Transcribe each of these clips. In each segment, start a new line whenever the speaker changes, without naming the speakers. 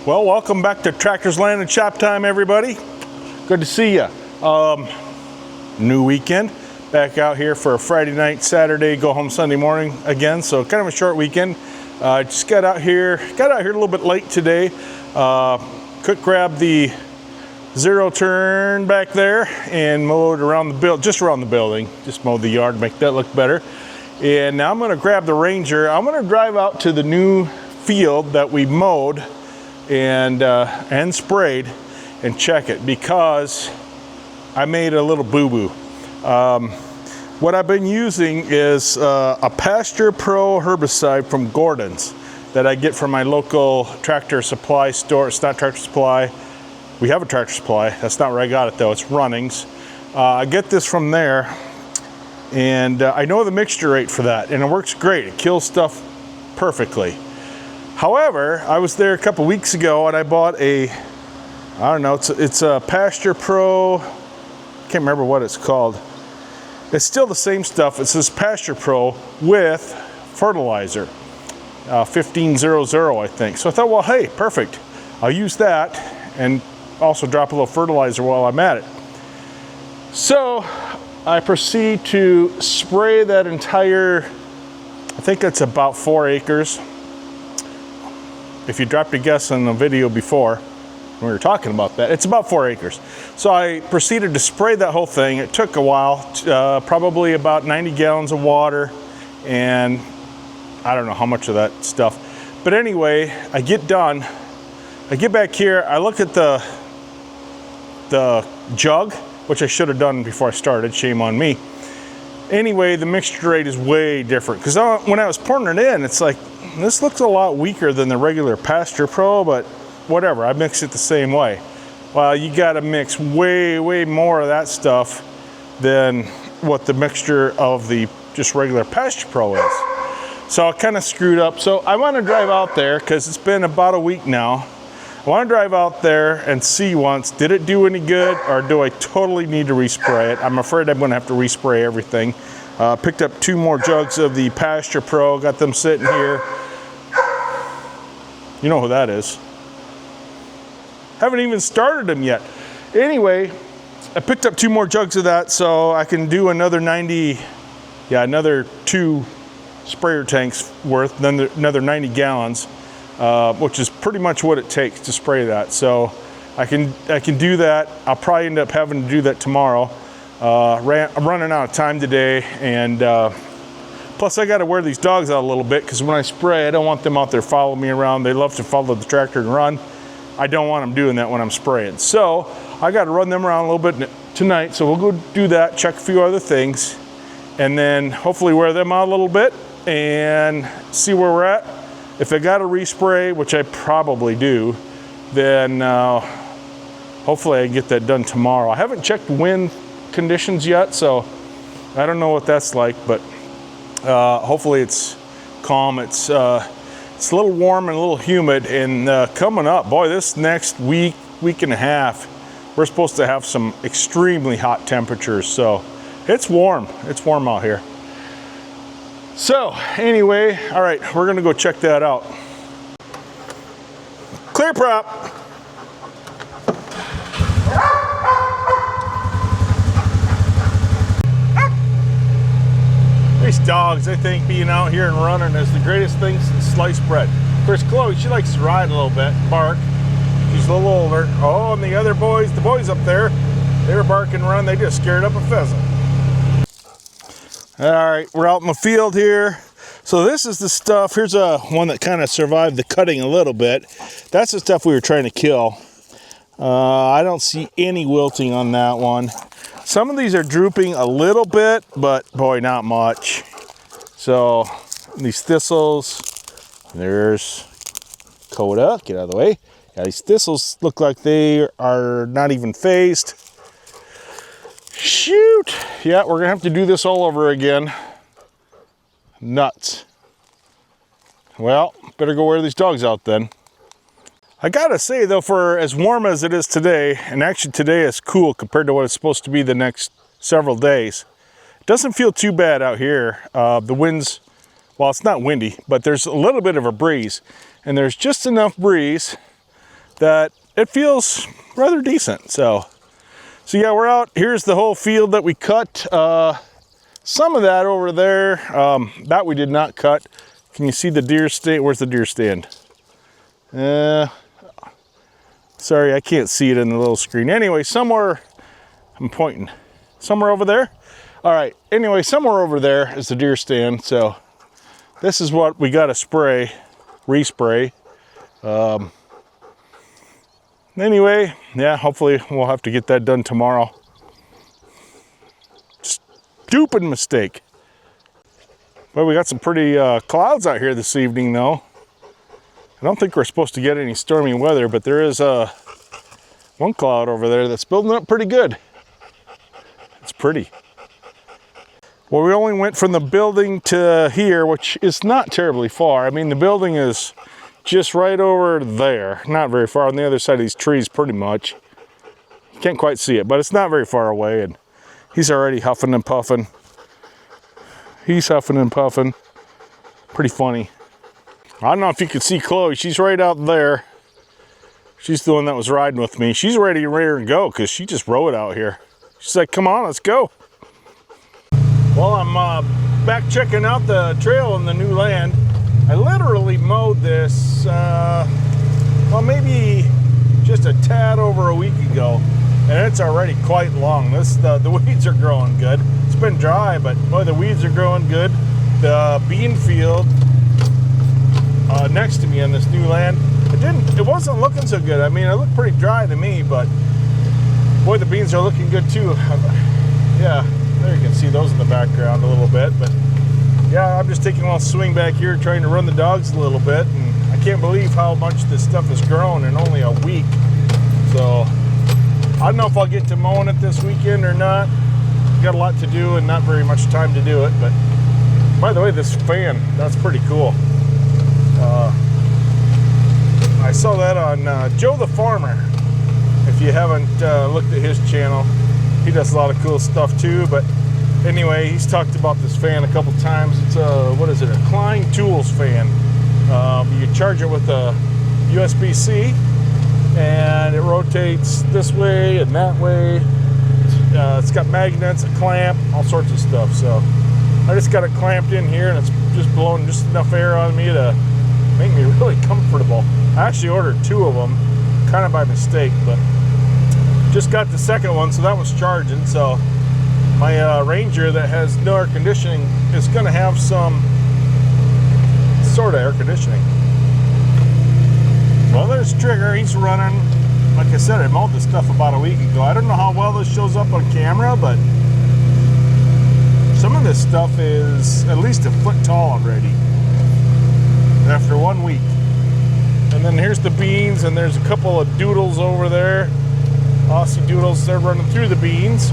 Well, welcome back to Tractors, Land, and Shop Time, everybody. Good to see you. New weekend. Back out here for a Friday night, Saturday, go home Sunday morning again. So kind of a short weekend. Just got out here a little bit late today. Quick grab the zero turn back there and mowed around the just around the building. Just mowed the yard, make that look better. And now I'm going to grab the Ranger. I'm going to drive out to the new field that we mowed and sprayed and check it, because I made a little boo-boo. What I've been using is a Pasture Pro herbicide from Gordon's that I get from my local tractor supply store. It's not Tractor Supply. We have a Tractor Supply. That's not where I got it though. It's Runnings. I get this from there, and I know the mixture rate for that, and it works great. It kills stuff perfectly. However, I was there a couple weeks ago and I bought I don't know, it's a Pasture Pro, can't remember what it's called. It's still the same stuff. It says Pasture Pro with fertilizer, 1500, I think. So I thought, well, hey, perfect. I'll use that and also drop a little fertilizer while I'm at it. So I proceed to spray that entire, I think that's about 4 acres. If you dropped a guess on the video before, when we were talking about that, it's about 4 acres. So I proceeded to spray that whole thing. It took a while, probably about 90 gallons of water, and I don't know how much of that stuff. But anyway, I get done. I get back here, I look at the jug, which I should have done before I started, shame on me. Anyway, the mixture rate is way different, because when I was pouring it in, it's like, this looks a lot weaker than the regular Pasture Pro, but whatever, I mix it the same way. Well, you gotta mix way more of that stuff than what the mixture of the just regular Pasture Pro is. So I kind of screwed up. So I want to drive out there, because it's been about a week now. I want to drive out there and see once, did it do any good, or do I totally need to respray it? I'm afraid I'm going to have to respray everything. Picked up 2 more jugs of the Pasture Pro, got them sitting here. You know who that is. Haven't even started them yet. Anyway, I picked up 2 more jugs of that, so I can do another another 2 sprayer tanks worth, then another 90 gallons, which is pretty much what it takes to spray that. So I can do that. I'll probably end up having to do that tomorrow. I'm running out of time today, and plus I got to wear these dogs out a little bit, because when I spray, I don't want them out there following me around. They love to follow the tractor and run. I don't want them doing that when I'm spraying. So I got to run them around a little bit tonight. So we'll go do that, check a few other things, and then hopefully wear them out a little bit and see where we're at. If I got to respray, which I probably do, then hopefully I can get that done tomorrow. I haven't checked wind conditions yet, so I don't know what that's like, but hopefully it's calm. It's a little warm and a little humid, and coming up, boy, this next week and a half, we're supposed to have some extremely hot temperatures. So it's warm out here. So anyway, all right, we're gonna go check that out. Clear prop. These dogs, I think being out here and running is the greatest thing since sliced bread. Of course, Chloe, she likes to ride a little bit, bark. She's a little older. Oh, and the other boys, the boys up there, they were barking and run. They just scared up a pheasant. All right, we're out in the field here. So this is the stuff. Here's one that kind of survived the cutting a little bit. That's the stuff we were trying to kill. I don't see any wilting on that one. Some of these are drooping a little bit, but boy, not much. So these thistles, there's Coda, get out of the way. Yeah, these thistles look like they are not even phased. Shoot. Yeah, we're gonna have to do this all over again. Nuts. Well, better go wear these dogs out then. I gotta say though, for as warm as it is today, and actually today is cool compared to what it's supposed to be the next several days, it doesn't feel too bad out here. The wind's, well, it's not windy, but there's a little bit of a breeze, and there's just enough breeze that it feels rather decent. So yeah, we're out. Here's the whole field that we cut. Some of that over there, that we did not cut. Can you see the deer stand? Where's the deer stand? Sorry, I can't see it in the little screen. Anyway, somewhere, I'm pointing. Somewhere over there? All right, anyway, somewhere over there is the deer stand. So this is what we got to spray, respray. Anyway, yeah, hopefully we'll have to get that done tomorrow. Stupid mistake. Well, we got some pretty clouds out here this evening, though. I don't think we're supposed to get any stormy weather, but there is one cloud over there that's building up pretty good. It's pretty. Well, we only went from the building to here, which is not terribly far. I mean, the building is just right over there. Not very far on the other side of these trees, pretty much. You can't quite see it, but it's not very far away. And he's already huffing and puffing. He's huffing and puffing. Pretty funny. I don't know if you can see Chloe. She's right out there. She's the one that was riding with me. She's ready to go because she just rode out here. She's like, come on, let's go. Well, I'm back checking out the trail in the new land. I literally mowed this, well, maybe just a tad over a week ago, and it's already quite long. The weeds are growing good. It's been dry, but boy, the weeds are growing good. The bean field next to me on this new land, it wasn't looking so good. I mean, it looked pretty dry to me, but boy, the beans are looking good too. Yeah, there you can see those in the background a little bit, but yeah, I'm just taking a little swing back here trying to run the dogs a little bit, and I can't believe how much this stuff has grown in only a week. So I don't know if I'll get to mowing it this weekend or not. Got a lot to do and not very much time to do it, but by the way, this fan, that's pretty cool. I saw that on Joe the Farmer. If you haven't looked at his channel, he does a lot of cool stuff too. But anyway, he's talked about this fan a couple times. It's a Klein Tools fan. You charge it with a USB-C, and it rotates this way and that way. It's got magnets, a clamp, all sorts of stuff. So I just got it clamped in here, and it's just blowing just enough air on me to make me really comfortable. I actually ordered 2 of them, kind of by mistake, but just got the second one, so that was charging. So my Ranger that has no air conditioning is going to have some sort of air conditioning. Well, there's Trigger. He's running. Like I said, I mowed this stuff about a week ago. I don't know how well this shows up on camera, but some of this stuff is at least a foot tall already after 1 week. And then here's the beans, and there's a couple of doodles over there. Aussie doodles, they're running through the beans.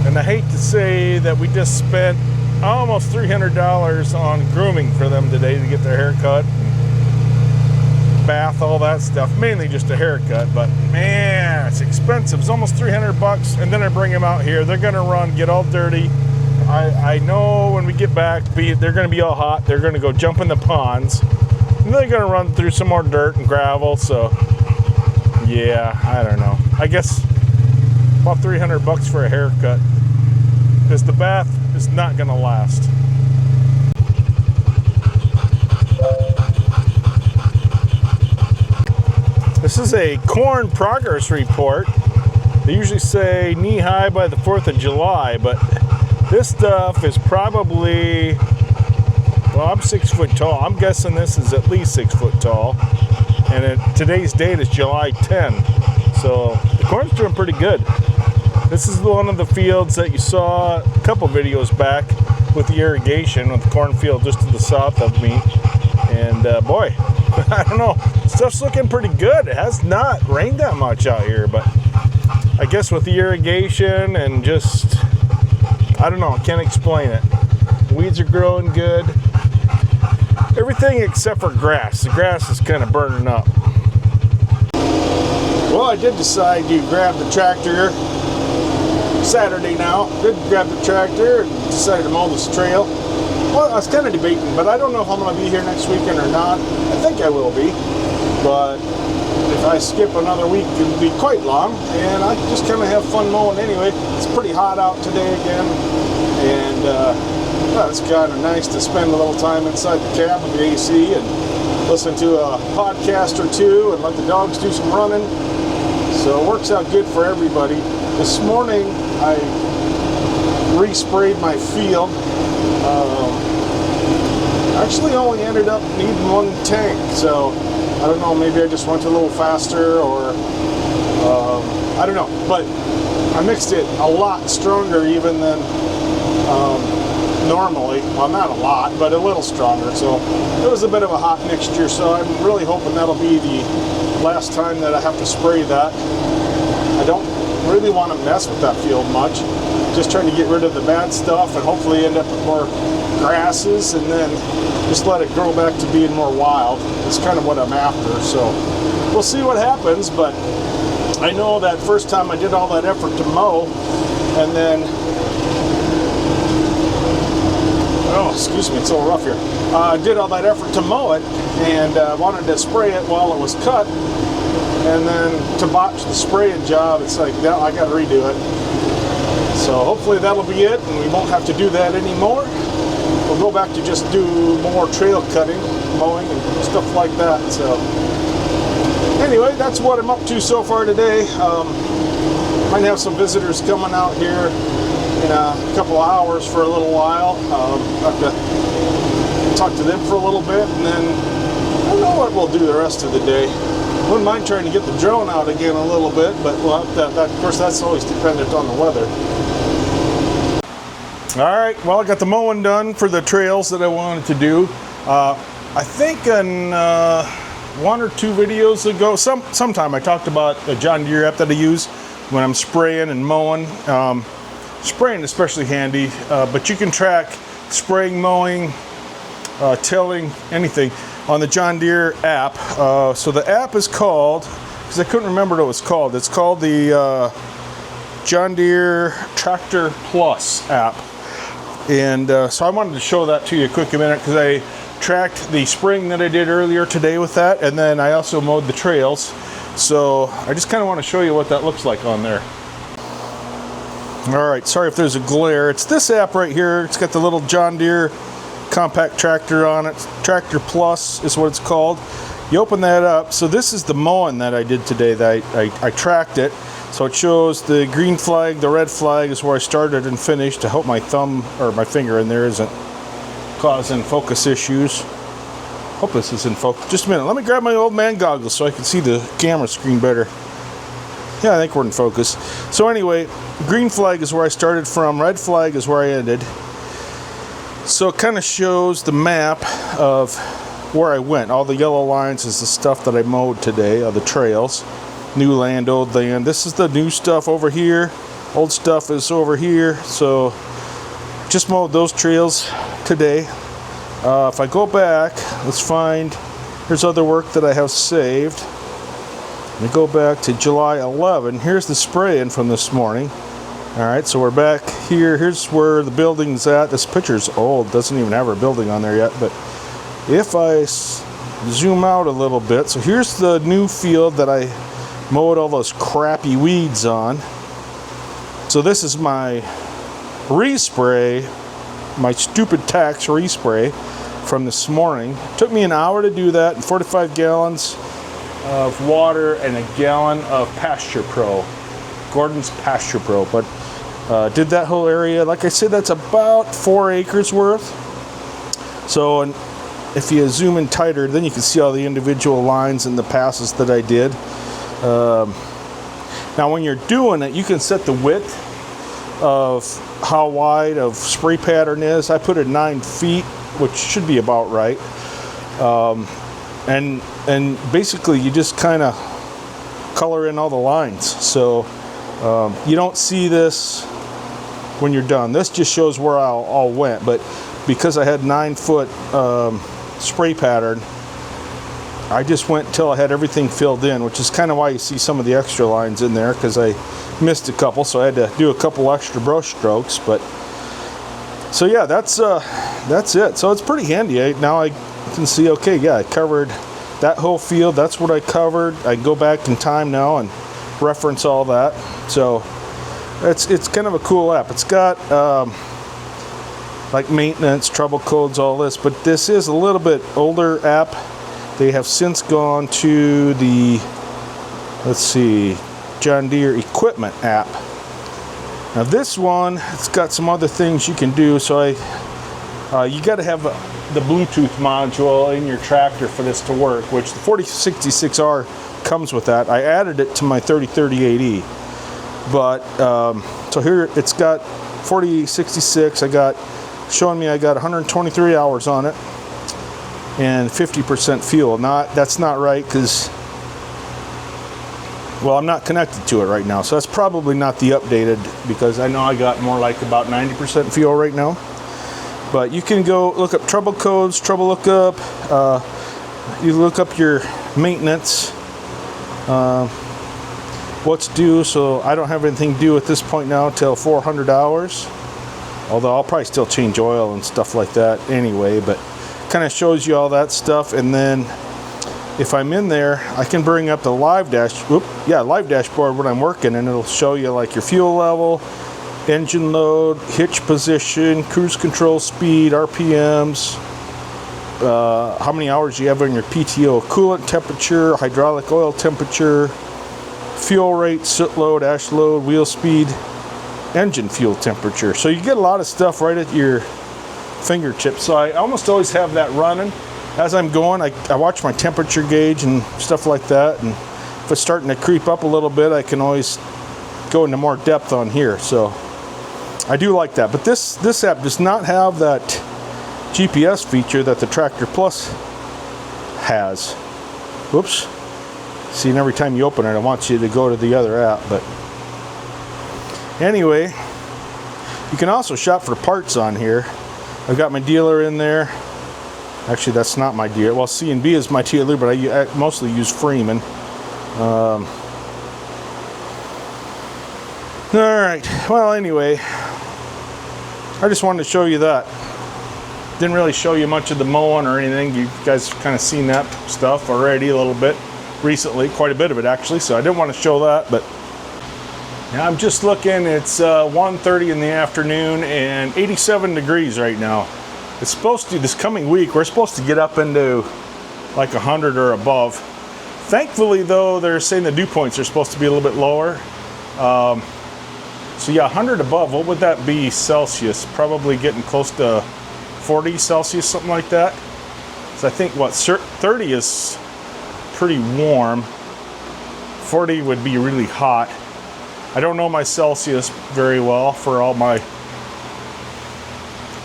And I hate to say that we just spent almost $300 on grooming for them today to get their hair cut, bath, all that stuff. Mainly just a haircut, but man, it's expensive. It's almost 300 bucks, and then I bring them out here. They're gonna run, get all dirty. I know when we get back, they're gonna be all hot. They're gonna go jump in the ponds, and they're gonna run through some more dirt and gravel. So yeah, I don't know. I guess about 300 bucks for a haircut, because the bath is not gonna last. This is a corn progress report. They usually say knee high by the 4th of July, but this stuff is probably, well, I'm 6 foot tall. I'm guessing this is at least 6 foot tall. And today's date is July 10. So the corn's doing pretty good. This is one of the fields that you saw a couple videos back with the irrigation, with the cornfield just to the south of me. And boy, I don't know, stuff's looking pretty good. It has not rained that much out here, but I guess with the irrigation and just, I don't know, I can't explain it. The weeds are growing good. Everything except for grass. The grass is kind of burning up. Well, I did decide to grab the tractor. Saturday now. Did grab the tractor and decided to mow this trail. Well, I was kind of debating, but I don't know if I'm going to be here next weekend or not. I think I will be, but if I skip another week, it'll be quite long, and I just kind of have fun mowing anyway. It's pretty hot out today again, and well, it's kind of nice to spend a little time inside the cab with the AC and listen to a podcast or two and let the dogs do some running. So it works out good for everybody. This morning, I resprayed my field. Actually only ended up needing one tank, so I don't know, maybe I just went a little faster, or I don't know, but I mixed it a lot stronger even than normally. Well, not a lot, but a little stronger, so it was a bit of a hot mixture, so I'm really hoping that'll be the last time that I have to spray that. I don't really want to mess with that field much, just trying to get rid of the bad stuff and hopefully end up with more grasses, and then just let it grow back to being more wild. It's kind of what I'm after, so we'll see what happens. But I know that first time I did all that effort to mow, and then, oh, excuse me, it's a little rough here. I did all that effort to mow it, and wanted to spray it while it was cut, and then to botch the spraying job, it's like, now I got to redo it. So hopefully that'll be it, and we won't have to do that anymore. We'll go back to just do more trail cutting, mowing, and stuff like that. So anyway, that's what I'm up to so far today. Might have some visitors coming out here in a couple of hours for a little while. Have to talk to them for a little bit, and then I don't know what we'll do the rest of the day. Wouldn't mind trying to get the drone out again a little bit, but we'll have that, of course, that's always dependent on the weather. All right, well, I got the mowing done for the trails that I wanted to do. I think in one or two videos ago, sometime I talked about the John Deere app that I use when I'm spraying and mowing. Spraying is especially handy, but you can track spraying, mowing, tilling, anything on the John Deere app. So the app is called, because I couldn't remember what it was called, it's called the John Deere Tractor Plus app. And so I wanted to show that to you quick a minute, because I tracked the spraying that I did earlier today with that, and then I also mowed the trails. So I just kind of want to show you what that looks like on there. All right, sorry if there's a glare. It's this app right here. It's got the little John Deere compact tractor on it. Tractor Plus is what it's called. You open that up. So this is the mowing that I did today. That I tracked it. So it shows the green flag, the red flag is where I started and finished. I hope my thumb or my finger in there isn't causing focus issues. Hope this is in focus. Just a minute. Let me grab my old man goggles so I can see the camera screen better. Yeah, I think we're in focus. So anyway, green flag is where I started from. Red flag is where I ended. So it kind of shows the map of where I went. All the yellow lines is the stuff that I mowed today, the trails. New land, old land. This is the new stuff over here. Old stuff is over here. So just mowed those trails today. If I go back, let's find, here's other work that I have saved. Let me go back to July 11. Here's the spraying from this morning. All right, so we're back here. Here's where the building's at. This picture's old, doesn't even have our building on there yet. But if I zoom out a little bit, so here's the new field that I mowed all those crappy weeds on. So this is my respray, my stupid tax respray from this morning. It took me an hour to do that, and 45 gallons of water and a gallon of Pasture Pro, Gordon's Pasture Pro. But did that whole area. Like I said, that's about 4 acres worth. So and if you zoom in tighter, then you can see all the individual lines and the passes that I did. Now when you're doing it, you can set the width of how wide of spray pattern is. I put it 9 feet, which should be about right. And basically you just kind of color in all the lines. So you don't see this when you're done. This just shows where I all went, but because I had 9 foot spray pattern, I just went until I had everything filled in, which is kind of why you see some of the extra lines in there, because I missed a couple, so I had to do a couple extra brush strokes. But So yeah, that's it. So it's pretty handy. Now I can see, okay, yeah, I covered that whole field. That's what I covered. I go back in time now and reference all that. So it's kind of a cool app. It's got like maintenance, trouble codes, all this, but this is a little bit older app. They have since gone to the, let's see, John Deere equipment app. Now this one, it's got some other things you can do. So you got to have the Bluetooth module in your tractor for this to work, which the 4066R comes with that. I added it to my 3038E, but so here it's got 4066. I got showing me I got 123 hours on it and 50% fuel. That's not right, because, well, I'm not connected to it right now, so that's probably not the updated, because I know I got more like about 90% fuel right now. But you can go look up trouble codes, trouble lookup. You look up your maintenance, what's due. So I don't have anything due at this point now till 400 hours. Although I'll probably still change oil and stuff like that anyway, but kind of shows you all that stuff. And then if I'm in there, I can bring up the live dashboard when I'm working, and it'll show you like your fuel level, engine load, hitch position, cruise control speed, RPMs, how many hours you have on your PTO, coolant temperature, hydraulic oil temperature, fuel rate, soot load, ash load, wheel speed, engine fuel temperature. So you get a lot of stuff right at your fingertips. So I almost always have that running as I'm going. I watch my temperature gauge and stuff like that, and if it's starting to creep up a little bit, I can always go into more depth on here. So I do like that. But this app does not have that GPS feature that the Tractor Plus has. Whoops. See, and every time you open it, it wants you to go to the other app. But anyway, you can also shop for parts on here. I've got my dealer in there. Actually, that's not my dealer. Well, C&B is my dealer, but I mostly use Freeman. All right. Well, anyway, I just wanted to show you that. Didn't really show you much of the mowing or anything. You guys kind of seen that stuff already a little bit recently, quite a bit of it actually. So I didn't want to show that, but now I'm just looking. It's 1:30 in the afternoon and 87 degrees right now. It's supposed to, this coming week, we're supposed to get up into like 100 or above. Thankfully, though, they're saying the dew points are supposed to be a little bit lower. So yeah, 100 above, what would that be Celsius? Probably getting close to 40 Celsius, something like that. So I think, what, 30 is pretty warm. 40 would be really hot. I don't know my Celsius very well for all my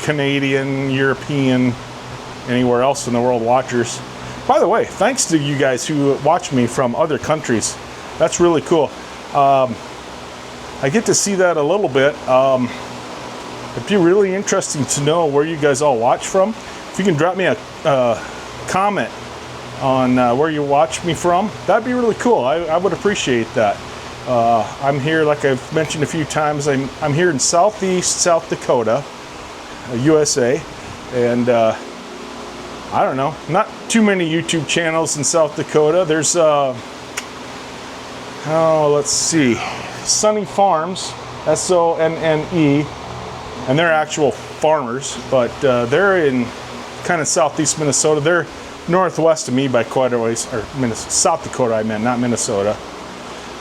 Canadian, European, anywhere else in the world watchers. By the way, thanks to you guys who watch me from other countries. That's really cool. I get to see that a little bit. It'd be really interesting to know where you guys all watch from. If you can drop me a comment on where you watch me from, that'd be really cool. I would appreciate that. I'm here, like I've mentioned a few times, I'm here in southeast South Dakota, USA, and I don't know, not too many YouTube channels in South Dakota. There's let's see, Sunny Farms, SONNE, and they're actual farmers, but they're in kind of southeast Minnesota. They're northwest of me by quite a ways, or South Dakota I meant, not Minnesota.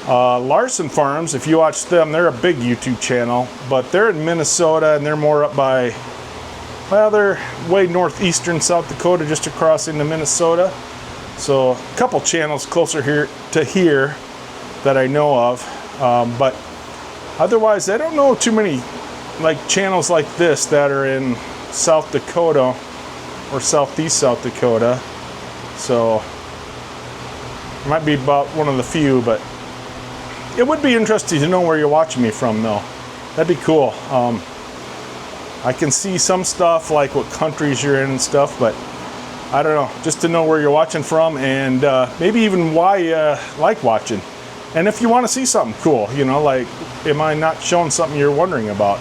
Larson Farms, if you watch them, they're a big YouTube channel, but they're in Minnesota, and they're more up by, well, they're way northeastern South Dakota, just across into Minnesota. So a couple channels closer here to here that I know of, but otherwise I don't know too many like channels like this that are in South Dakota or southeast South Dakota. So it might be about one of the few, but it would be interesting to know where you're watching me from, though. That'd be cool. I can see some stuff, like what countries you're in and stuff, but I don't know. Just to know where you're watching from, and maybe even why you like watching. And if you want to see something cool, you know, like, am I not showing something you're wondering about?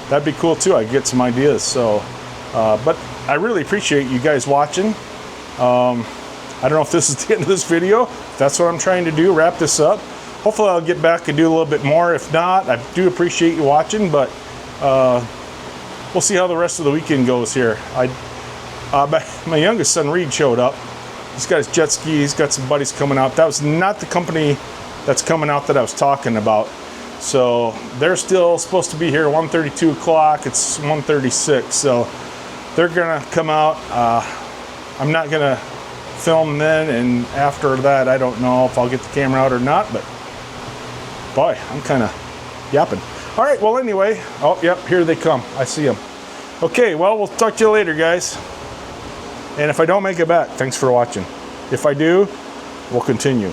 that'd be cool too. I get some ideas. So, but I really appreciate you guys watching. I don't know if this is the end of this video. That's what I'm trying to do, wrap this up. Hopefully I'll get back and do a little bit more. If not, I do appreciate you watching, but we'll see how the rest of the weekend goes here. My youngest son, Reed, showed up. He's got his jet ski. He's got some buddies coming out. That was not the company that's coming out that I was talking about. So they're still supposed to be here 1:32 o'clock. It's 1:36. So they're going to come out. I'm not going to film then, and after that, I don't know if I'll get the camera out or not, but boy, I'm kind of yapping. All right, well, anyway, oh, yep, here they come. I see them. Okay, well, we'll talk to you later, guys. And if I don't make it back, thanks for watching. If I do, we'll continue.